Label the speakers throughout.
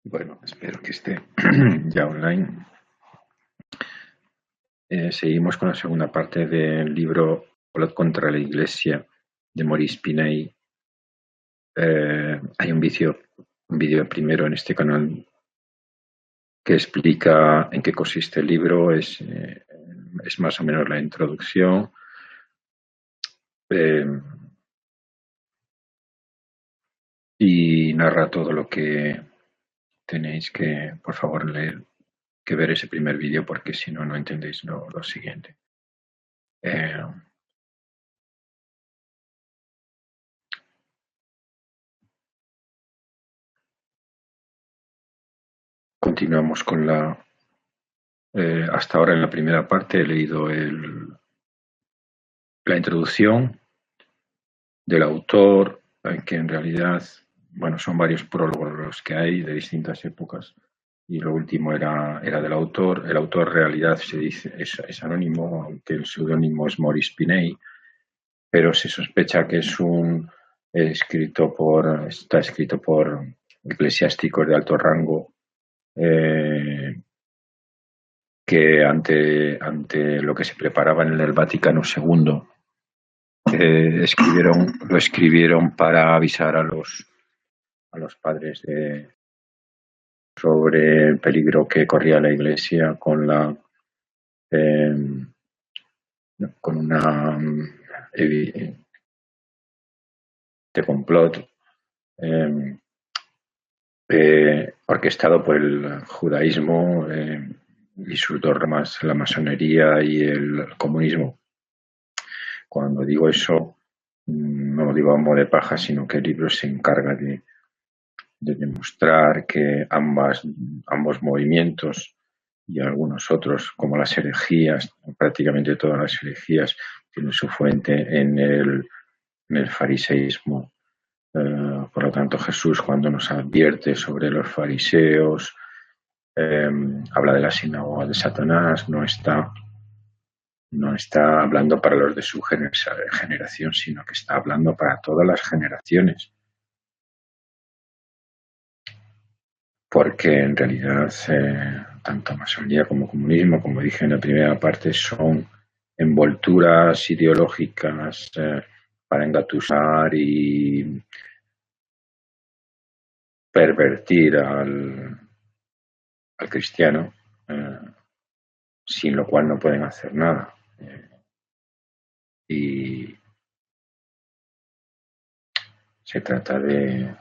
Speaker 1: Bueno, espero que esté ya online. Seguimos con la segunda parte del libro Complot contra la Iglesia de Maurice Pinay. Hay un vídeo primero en este canal que explica en qué consiste el libro. Es más o menos la introducción. Y narra todo lo que tenéis que, por favor, leer, que ver ese primer vídeo, porque si no, no entendéis lo siguiente. Continuamos con hasta ahora en la primera parte he leído la introducción del autor, que en realidad, bueno, son varios prólogos los que hay de distintas épocas, y lo último era del autor. El autor en realidad se dice es anónimo, aunque el seudónimo es Maurice Pinay, pero se sospecha que está escrito por eclesiásticos de alto rango, que ante lo que se preparaba en el Vaticano II, lo escribieron para avisar a los padres sobre el peligro que corría la Iglesia con una de complot orquestado por el judaísmo y sus dogmas, la masonería y el comunismo. Cuando digo eso, no lo digo a modo de paja, sino que el libro se encarga de demostrar que ambos movimientos y algunos otros, como las herejías, prácticamente todas las herejías, tienen su fuente en el fariseísmo. Por lo tanto, Jesús, cuando nos advierte sobre los fariseos, habla de la sinagoga de Satanás, no está hablando para los de su generación, sino que está hablando para todas las generaciones. Porque en realidad tanto masonería como comunismo, como dije en la primera parte, son envolturas ideológicas para engatusar y pervertir al cristiano, sin lo cual no pueden hacer nada. Y se trata de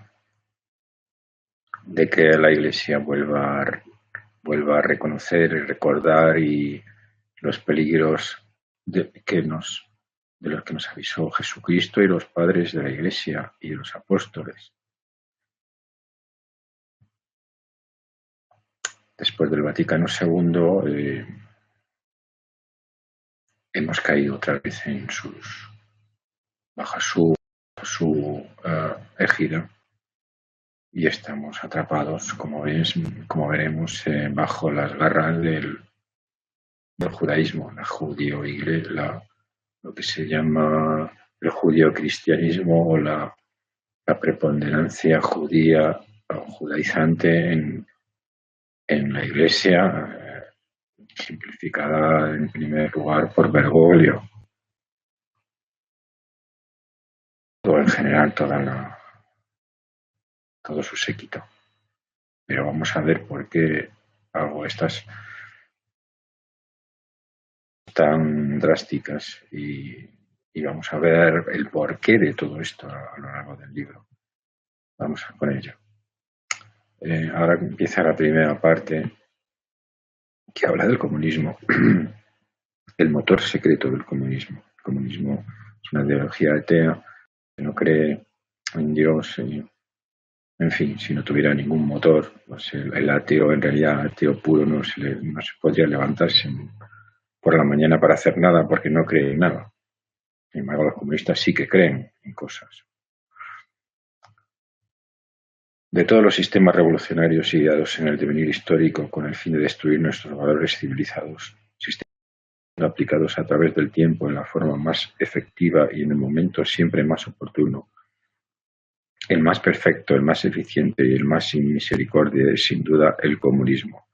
Speaker 1: que la Iglesia vuelva a reconocer y recordar y los peligros de los que nos avisó Jesucristo y los padres de la Iglesia y los apóstoles. Después del Vaticano II hemos caído otra vez bajo su égida, y estamos atrapados, como veremos, bajo las garras del judaísmo, lo que se llama el judío-cristianismo, o la preponderancia judía o judaizante en la Iglesia, simplificada en primer lugar por Bergoglio. O en general todo su séquito. Pero vamos a ver por qué hago estas tan drásticas y vamos a ver el porqué de todo esto a lo largo del libro. Vamos a por ello. Ahora empieza la primera parte, que habla del comunismo. El motor secreto del comunismo. El comunismo es una ideología atea que no cree en Dios. En fin, si no tuviera ningún motor, pues el ateo, en realidad, ateo puro, no se podría levantarse por la mañana para hacer nada, porque no cree en nada. Sin embargo, los comunistas sí que creen en cosas. De todos los sistemas revolucionarios ideados en el devenir histórico con el fin de destruir nuestros valores civilizados, sistemas aplicados a través del tiempo en la forma más efectiva y en el momento siempre más oportuno, El más perfecto, el más eficiente y el más sin misericordia es sin duda el comunismo,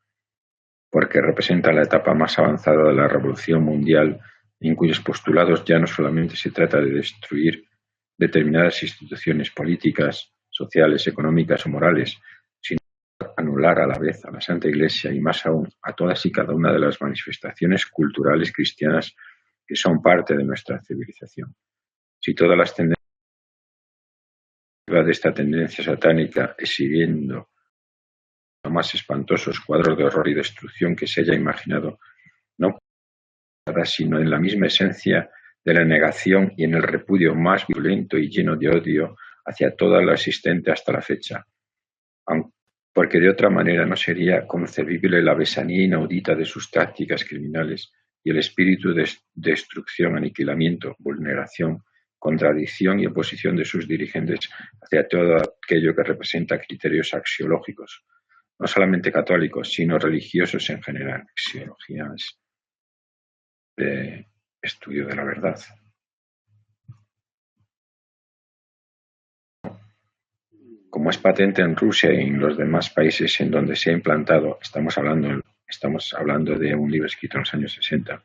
Speaker 1: porque representa la etapa más avanzada de la revolución mundial, en cuyos postulados ya no solamente se trata de destruir determinadas instituciones políticas, sociales, económicas o morales, sino anular a la vez a la Santa Iglesia y más aún a todas y cada una de las manifestaciones culturales cristianas que son parte de nuestra civilización. Si todas las tendencias de esta tendencia satánica, exhibiendo los más espantosos cuadros de horror y destrucción que se haya imaginado, no sino en la misma esencia de la negación y en el repudio más violento y lleno de odio hacia todo lo existente hasta la fecha, porque de otra manera no sería concebible la besanía inaudita de sus tácticas criminales y el espíritu de destrucción, aniquilamiento, vulneración, contradicción y oposición de sus dirigentes hacia todo aquello que representa criterios axiológicos, no solamente católicos, sino religiosos en general, axiologías de estudio de la verdad. Como es patente en Rusia y en los demás países en donde se ha implantado, estamos hablando de un libro escrito en los años 60,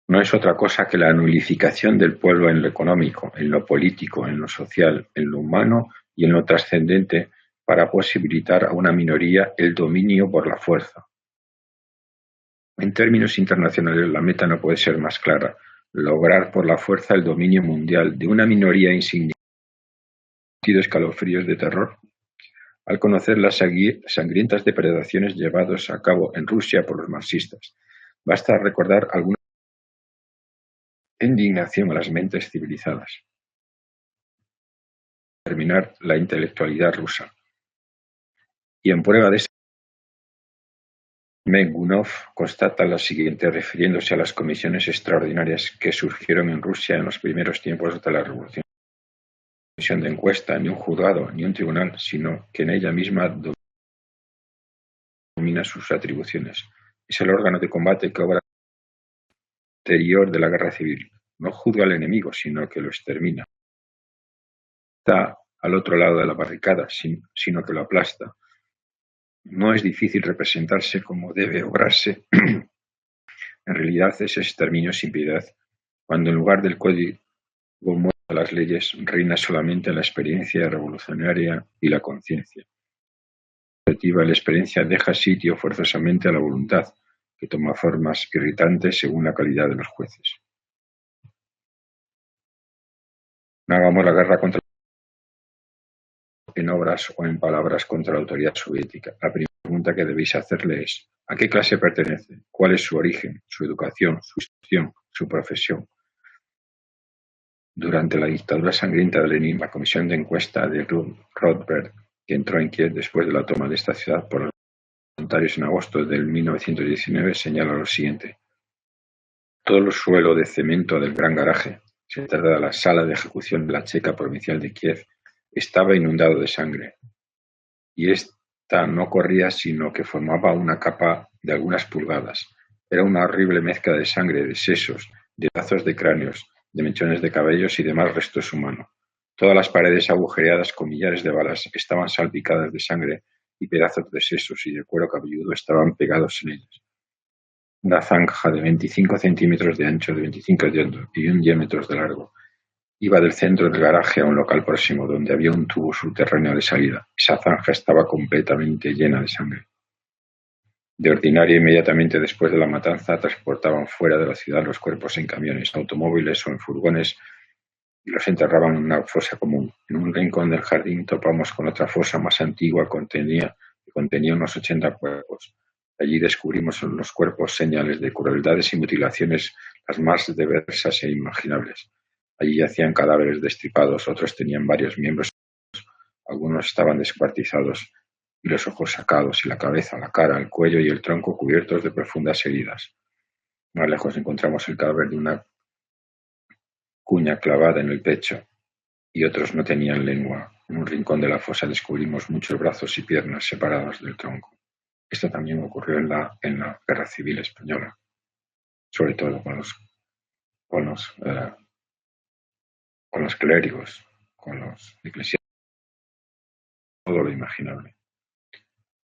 Speaker 1: no es otra cosa que la nulificación del pueblo en lo económico, en lo político, en lo social, en lo humano y en lo trascendente para posibilitar a una minoría el dominio por la fuerza. En términos internacionales, la meta no puede ser más clara: lograr por la fuerza el dominio mundial de una minoría insignificante. Escalofríos de terror al conocer las sangrientas depredaciones llevadas a cabo en Rusia por los marxistas. Basta recordar alguna indignación a las mentes civilizadas. Terminar la intelectualidad rusa. Y en prueba de esto, Mengunov constata lo siguiente, refiriéndose a las comisiones extraordinarias que surgieron en Rusia en los primeros tiempos de la revolución. Comisión de encuesta, ni un juzgado, ni un tribunal, sino que en ella misma domina sus atribuciones. Es el órgano de combate que obra exterior de la guerra civil. No juzga al enemigo, sino que lo extermina. Está al otro lado de la barricada, sino que lo aplasta. No es difícil representarse cómo debe obrarse. En realidad es exterminio sin piedad, cuando en lugar del código moral de las leyes reina solamente la experiencia revolucionaria y la conciencia. La experiencia deja sitio forzosamente a la voluntad, que toma formas irritantes según la calidad de los jueces. No hagamos la guerra contra en obras o en palabras contra la autoridad soviética. La primera pregunta que debéis hacerle es: ¿a qué clase pertenece? ¿Cuál es su origen, su educación, su instrucción, su profesión? Durante la dictadura sangrienta de Lenin, la comisión de encuesta de Rothberg, que entró en Kiev después de la toma de esta ciudad por los voluntarios en agosto de 1919, señala lo siguiente: todo el suelo de cemento del gran garaje, se trata de la sala de ejecución de la Checa provincial de Kiev, estaba inundado de sangre, y esta no corría sino que formaba una capa de algunas pulgadas. Era una horrible mezcla de sangre, de sesos, de pedazos de cráneos, de mechones de cabellos y demás restos humanos. Todas las paredes agujereadas con millares de balas estaban salpicadas de sangre y pedazos de sesos y de cuero cabelludo estaban pegados en ellas. Una zanja de 25 centímetros de ancho, de 25 y 1 diámetros de largo. Iba del centro del garaje a un local próximo, donde había un tubo subterráneo de salida. Esa zanja estaba completamente llena de sangre. De ordinario, inmediatamente después de la matanza, transportaban fuera de la ciudad los cuerpos en camiones, automóviles o en furgones y los enterraban en una fosa común. En un rincón del jardín topamos con otra fosa más antigua que contenía unos 80 cuerpos. Allí descubrimos en los cuerpos señales de crueldades y mutilaciones las más diversas e imaginables. Allí yacían cadáveres destripados, otros tenían varios miembros, algunos estaban descuartizados y los ojos sacados, y la cabeza, la cara, el cuello y el tronco cubiertos de profundas heridas. Más lejos encontramos el cadáver de una cuña clavada en el pecho, y otros no tenían lengua. En un rincón de la fosa descubrimos muchos brazos y piernas separados del tronco. Esto también ocurrió en la Guerra Civil Española, sobre todo con los clérigos, con los eclesiásticos. todo lo imaginable.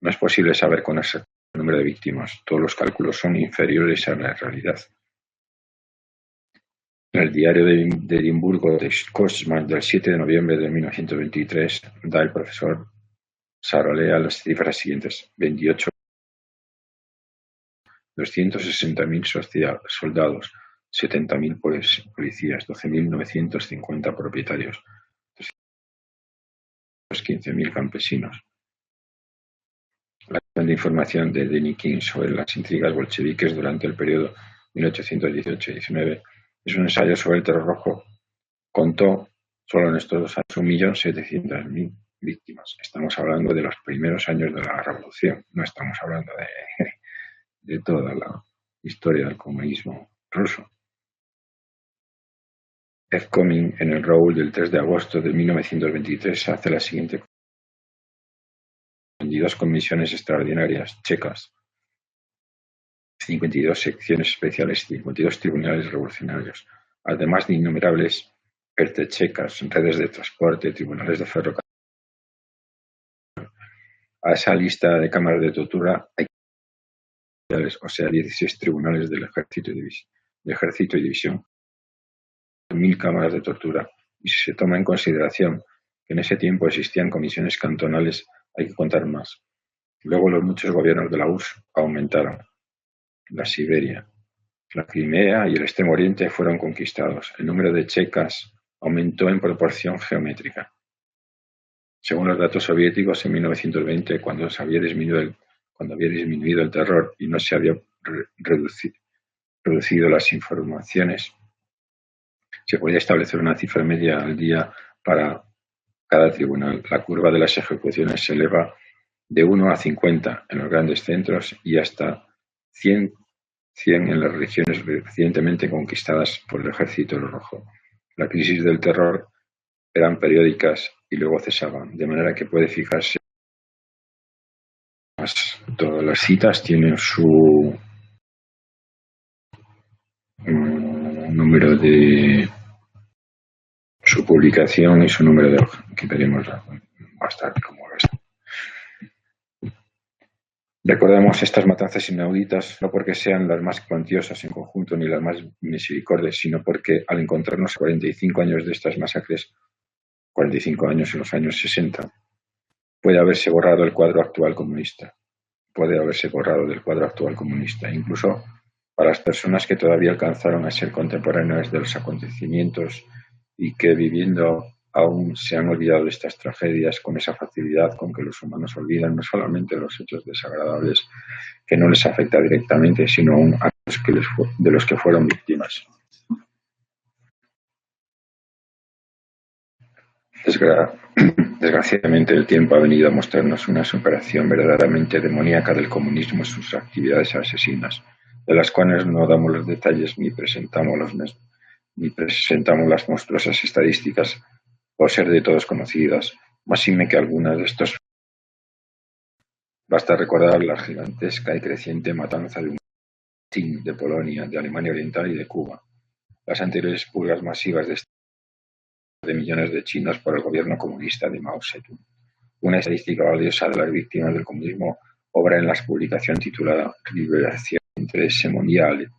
Speaker 1: No es posible saber con exactitud el número de víctimas. Todos los cálculos son inferiores a la realidad. En el diario de Edimburgo de Scotsman del 7 de noviembre de 1923 da el profesor Sarolea las cifras siguientes: 28, 260.000 soldados, 70.000 policías, 12.950 propietarios, 15.000 campesinos. La de información de Denikin sobre las intrigas bolcheviques durante el periodo 1818-19 es un ensayo sobre el terror rojo. Contó solo en estos 2 años 1.700.000 víctimas. Estamos hablando de los primeros años de la revolución, no estamos hablando de toda la historia del comunismo ruso. F. Coming, en el Roll del 3 de agosto de 1923, hace la siguiente: 22 comisiones extraordinarias checas, 52 secciones especiales, 52 tribunales revolucionarios, además de innumerables checas, redes de transporte, tribunales de ferrocarril. A esa lista de cámaras de tortura hay, o sea, 16 tribunales del ejército y división, 1.000 cámaras de tortura, y si se toma en consideración que en ese tiempo existían comisiones cantonales, hay que contar más. Luego los muchos gobiernos de la URSS aumentaron. La Siberia, la Crimea y el Extremo Oriente fueron conquistados. El número de checas aumentó en proporción geométrica. Según los datos soviéticos, en 1920, cuando había disminuido el terror y no se había reducido las informaciones, se podía establecer una cifra media al día para cada tribunal. La curva de las ejecuciones se eleva de 1 a 50 en los grandes centros y hasta 100 en las regiones recientemente conquistadas por el Ejército Rojo. La crisis del terror eran periódicas y luego cesaban, de manera que puede fijarse. Todas las citas tienen su número de su publicación y su número de hoja, que veremos más tarde cómo es. Recordemos estas matanzas inauditas no porque sean las más cuantiosas en conjunto ni las más misericordias, sino porque al encontrarnos 45 años de estas masacres, 45 años en los años 60, puede haberse borrado el cuadro actual comunista. Incluso para las personas que todavía alcanzaron a ser contemporáneas de los acontecimientos y que viviendo aún se han olvidado de estas tragedias con esa facilidad con que los humanos olvidan no solamente los hechos desagradables que no les afecta directamente, sino aún a los de los que fueron víctimas. Desgraciadamente, el tiempo ha venido a mostrarnos una superación verdaderamente demoníaca del comunismo y sus actividades asesinas, de las cuales no damos los detalles ni presentamos las monstruosas estadísticas por ser de todos conocidas, máxime que algunas de estos. Basta recordar la gigantesca y creciente matanza de Polonia, de Alemania Oriental y de Cuba, las anteriores purgas masivas de millones de chinos por el gobierno comunista de Mao Zedong. Una estadística valiosa de las víctimas del comunismo obra en la publicación titulada Liberación Interesse Mondiale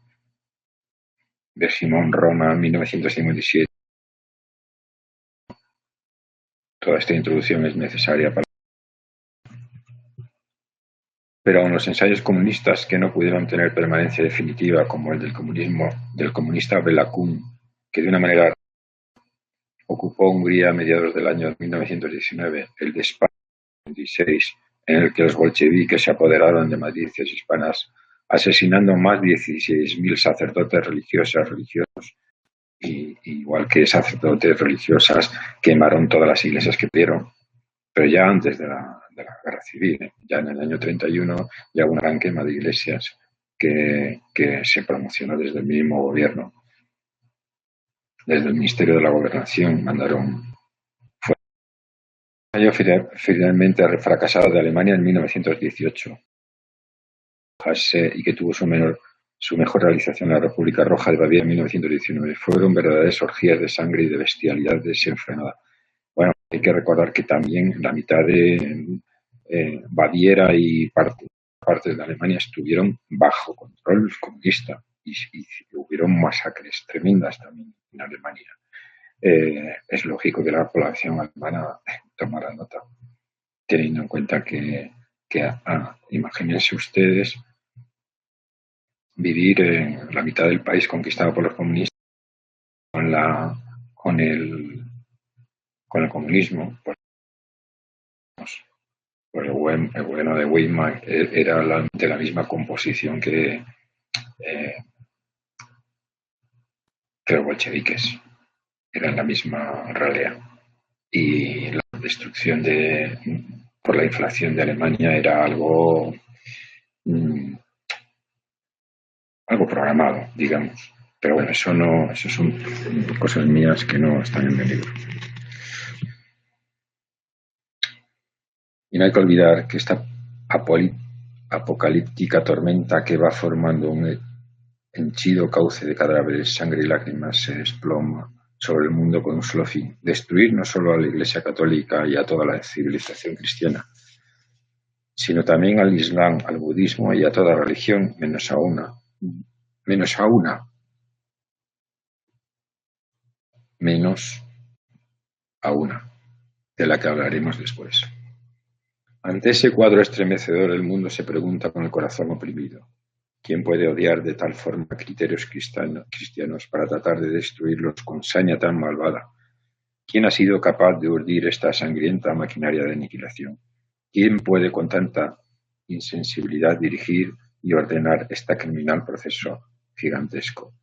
Speaker 1: de Simón Roma, 1957. Toda esta introducción es necesaria para. Pero aun los ensayos comunistas que no pudieron tener permanencia definitiva, como el del comunista Bela Kun, que de una manera ocupó Hungría a mediados del año 1919, el de España 1926, en el que los bolcheviques se apoderaron de Madrices hispanas, asesinando más de 16.000 sacerdotes religiosos, y igual que sacerdotes religiosas, quemaron todas las iglesias que pudieron. Pero ya antes de la guerra civil, ya en el año 31, ya hubo una gran quema de iglesias que se promocionó desde el mismo gobierno. Desde el Ministerio de la Gobernación mandaron fuera. Finalmente fracasado de Alemania en 1918 y que tuvo su mejor realización en la República Roja de Baviera en 1919. Fueron verdaderas orgías de sangre y de bestialidad desenfrenada. Bueno, Hay que recordar que también la mitad de Baviera y partes de Alemania estuvieron bajo control comunista y hubieron masacres tremendas también en Alemania. Es lógico que la población alemana tomara nota, teniendo en cuenta que imagínense ustedes vivir en la mitad del país conquistado por los comunistas con el comunismo. Pues el gobierno de Weimar era de la misma composición que los bolcheviques, eran la misma ralea. Y la destrucción por la inflación de Alemania era algo programado, digamos. Pero bueno, eso son cosas mías que no están en el libro. Y no hay que olvidar que esta apocalíptica tormenta que va formando un henchido cauce de cadáveres, sangre y lágrimas se desploma sobre el mundo con un solo fin: destruir no solo a la Iglesia Católica y a toda la civilización cristiana, sino también al Islam, al budismo y a toda religión, menos a una, de la que hablaremos después. Ante ese cuadro estremecedor, el mundo se pregunta con el corazón oprimido: ¿quién puede odiar de tal forma criterios cristianos para tratar de destruirlos con saña tan malvada? ¿Quién ha sido capaz de urdir esta sangrienta maquinaria de aniquilación? ¿Quién puede con tanta insensibilidad dirigir y ordenar este criminal proceso gigantesco?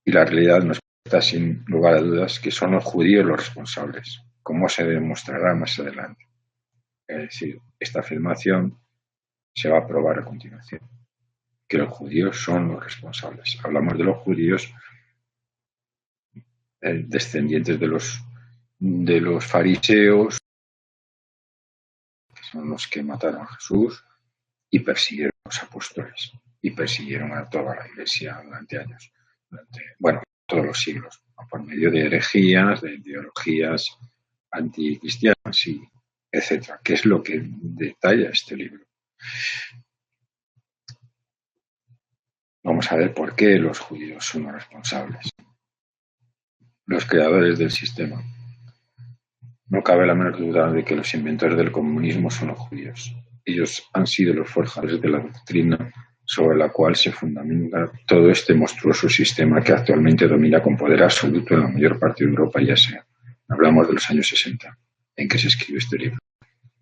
Speaker 1: Y la realidad nos muestra sin lugar a dudas que son los judíos los responsables, como se demostrará más adelante. Es decir, esta afirmación se va a probar a continuación, que los judíos son los responsables. Hablamos de los judíos descendientes de los fariseos, que son los que mataron a Jesús y persiguieron a los apóstoles y persiguieron a toda la Iglesia durante años, todos los siglos, por medio de herejías, de ideologías anticristianas y etcétera, que es lo que detalla este libro. Vamos a ver por qué los judíos son los responsables, los creadores del sistema. No cabe la menor duda de que los inventores del comunismo son los judíos. Ellos han sido los forjadores de la doctrina sobre la cual se fundamenta todo este monstruoso sistema que actualmente domina con poder absoluto en la mayor parte de Europa y Asia. Hablamos de los años 60, en que se escribe este libro,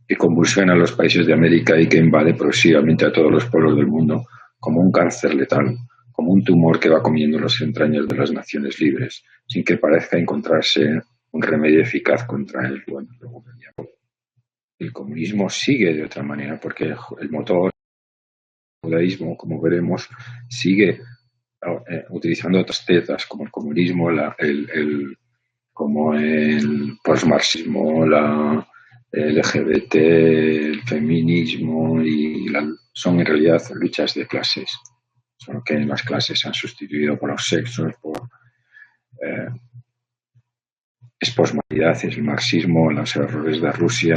Speaker 1: que convulsiona a los países de América y que invade progresivamente a todos los pueblos del mundo como un cáncer letal, como un tumor que va comiendo las entrañas de las naciones libres, sin que parezca encontrarse un remedio eficaz contra él. Bueno, el comunismo sigue de otra manera, porque el motor del judaísmo, como veremos, sigue utilizando otras tetas como el comunismo, como el postmarxismo, el LGBT, el feminismo, son en realidad luchas de clases, solo que las clases se han sustituido por los sexos, por es posmodernidad, es el marxismo, los errores de Rusia,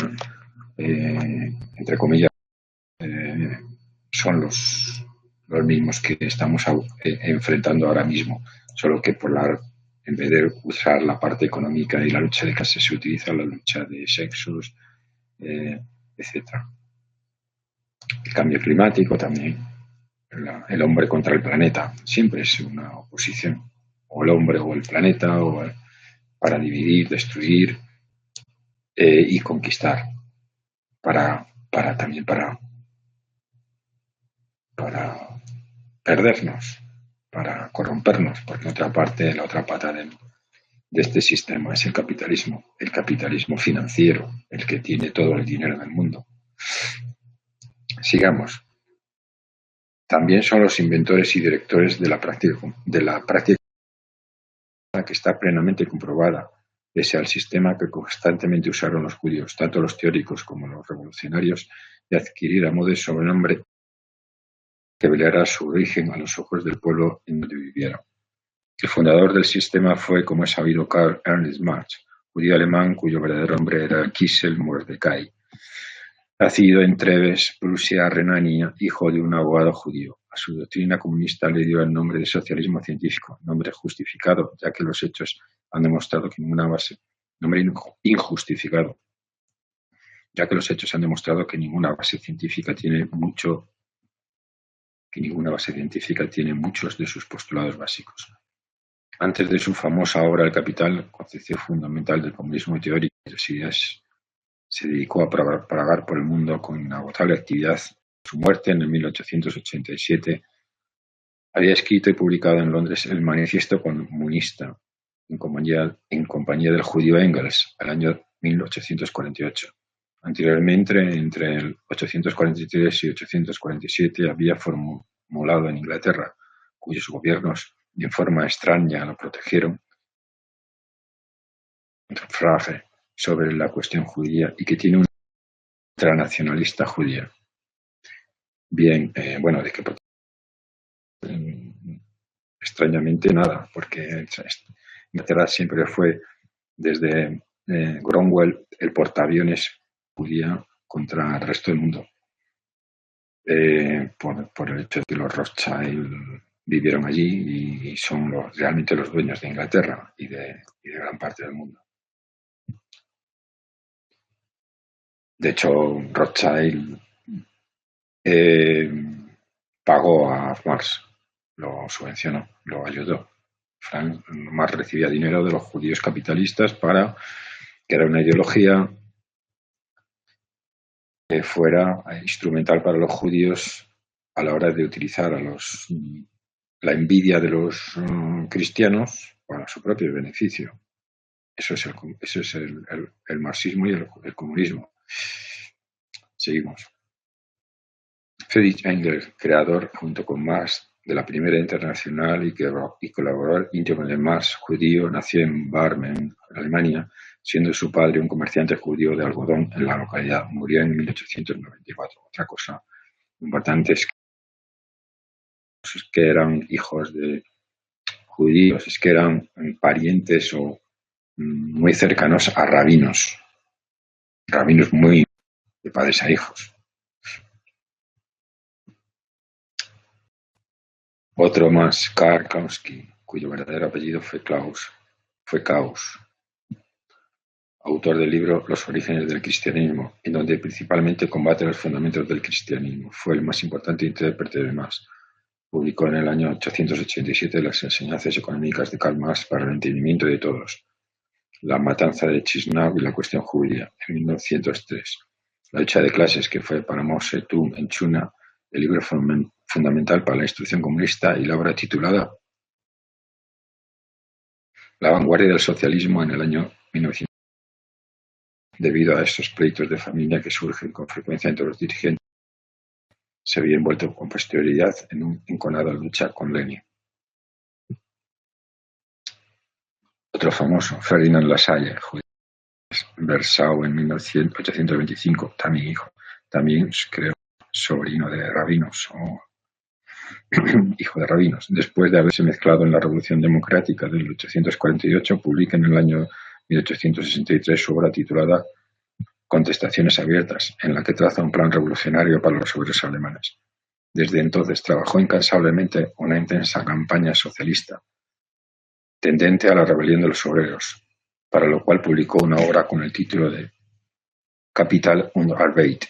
Speaker 1: entre comillas, son los mismos que estamos enfrentando ahora mismo, solo que en vez de usar la parte económica y la lucha de clases, se utiliza la lucha de sexos, etcétera. El cambio climático también, el hombre contra el planeta, siempre es una oposición, o el hombre o el planeta, para dividir, destruir y conquistar, también para perdernos, para corrompernos, porque la otra pata de este sistema es el capitalismo financiero, el que tiene todo el dinero del mundo. Sigamos. También son los inventores y directores de la práctica que está plenamente comprobada, pese al sistema que constantemente usaron los judíos, tanto los teóricos como los revolucionarios, de adquirir a modo de sobrenombre que velará su origen a los ojos del pueblo en donde vivieron. El fundador del sistema fue, como es sabido, Karl Ernst Marx, judío alemán cuyo verdadero nombre era Kissel Mordecai, nacido en Treves, Prusia, Renania, hijo de un abogado judío. A su doctrina comunista le dio el nombre de socialismo científico, nombre justificado, ya que los hechos han demostrado que ninguna base científica tiene muchos de sus postulados básicos. Antes de su famosa obra El Capital, concepción fundamental del comunismo teórico y de las ideas, se dedicó a propagar por el mundo con inagotable actividad. Su muerte en el 1887 había escrito y publicado en Londres el Manifiesto Comunista en compañía del judío Engels, al año 1848. Anteriormente, entre el 843 y 847, había formulado en Inglaterra, cuyos gobiernos de forma extraña lo protegieron, un frase sobre la cuestión judía y que tiene una ultranacionalista judía. Bien, de que extrañamente nada, porque Inglaterra siempre fue desde Cromwell el portaaviones judía contra el resto del mundo, por el hecho de que los Rothschild vivieron allí y son realmente los dueños de Inglaterra y de gran parte del mundo. De hecho, Rothschild pagó a Marx, lo subvencionó, lo ayudó. Marx recibía dinero de los judíos capitalistas para que era una ideología que fuera instrumental para los judíos a la hora de utilizar la envidia de los cristianos para su propio beneficio. Eso es el marxismo y el comunismo. Seguimos. Friedrich Engels, creador, junto con Marx, de la Primera Internacional y colaborador íntimo de Marx, judío, nació en Barmen, Alemania, siendo su padre un comerciante judío de algodón en la localidad. Murió en 1894. Otra cosa importante es que eran hijos de judíos, es que eran parientes o muy cercanos a rabinos muy de padres a hijos. Otro más, Karl Kautsky, cuyo verdadero apellido fue Kaus, autor del libro Los orígenes del cristianismo, en donde principalmente combate los fundamentos del cristianismo. Fue el más importante intérprete de Marx. Publicó en el año 887 las enseñanzas económicas de Karl Marx para el entendimiento de todos, La matanza de Chisinau y la cuestión judía, en 1903. La lucha de clases, que fue para Mao Zedong en China el libro fundamental para la instrucción comunista, y la obra titulada La vanguardia del socialismo en el año 1900. Debido a estos pleitos de familia que surgen con frecuencia entre los dirigentes, se había envuelto con posterioridad en una enconada lucha con Lenin. Otro famoso, Ferdinand Lassalle, judío, Versau en 1825, también creo sobrino de rabinos o hijo de rabinos. Después de haberse mezclado en la Revolución Democrática del 1848, publica en el año 1863 su obra titulada Contestaciones abiertas, en la que traza un plan revolucionario para los obreros alemanes. Desde entonces trabajó incansablemente una intensa campaña socialista tendente a la rebelión de los obreros, para lo cual publicó una obra con el título de Kapital und Arbeit,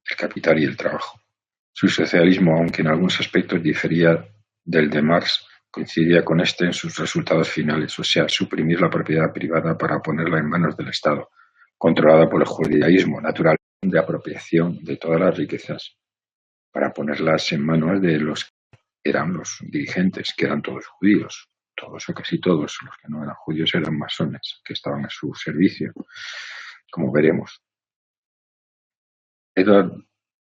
Speaker 1: el capital y el trabajo. Su socialismo, aunque en algunos aspectos difería del de Marx, coincidía con este en sus resultados finales, o sea, suprimir la propiedad privada para ponerla en manos del Estado, controlada por el judaísmo, natural de apropiación de todas las riquezas, para ponerlas en manos de los que eran los dirigentes, que eran todos judíos. Todos o casi todos los que no eran judíos eran masones, que estaban a su servicio, como veremos. Edward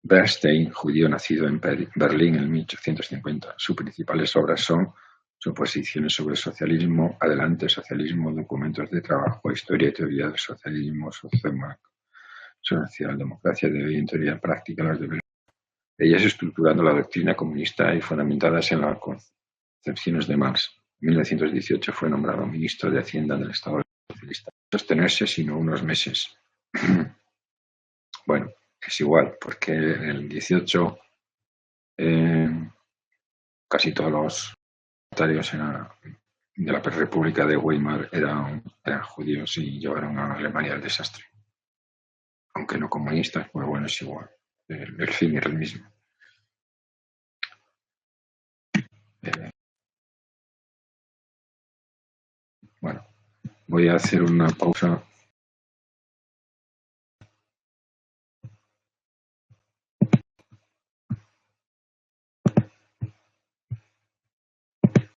Speaker 1: Bernstein, judío nacido en Berlín en 1850. Sus principales obras son sus posiciones sobre socialismo, Adelante socialismo, documentos de trabajo, historia y teoría del socialismo, socialdemocracia de hoy en teoría práctica, las de ellas estructurando la doctrina comunista y fundamentadas en las concepciones de Marx. En 1918 fue nombrado ministro de Hacienda del Estado de socialista. Sostenerse, sino unos meses. Bueno, es igual, porque en el 18 casi todos los parlamentarios de la República de Weimar eran judíos y llevaron a Alemania al desastre. Aunque no comunistas, pues bueno, es igual. El fin era el mismo. Bueno, voy a hacer una pausa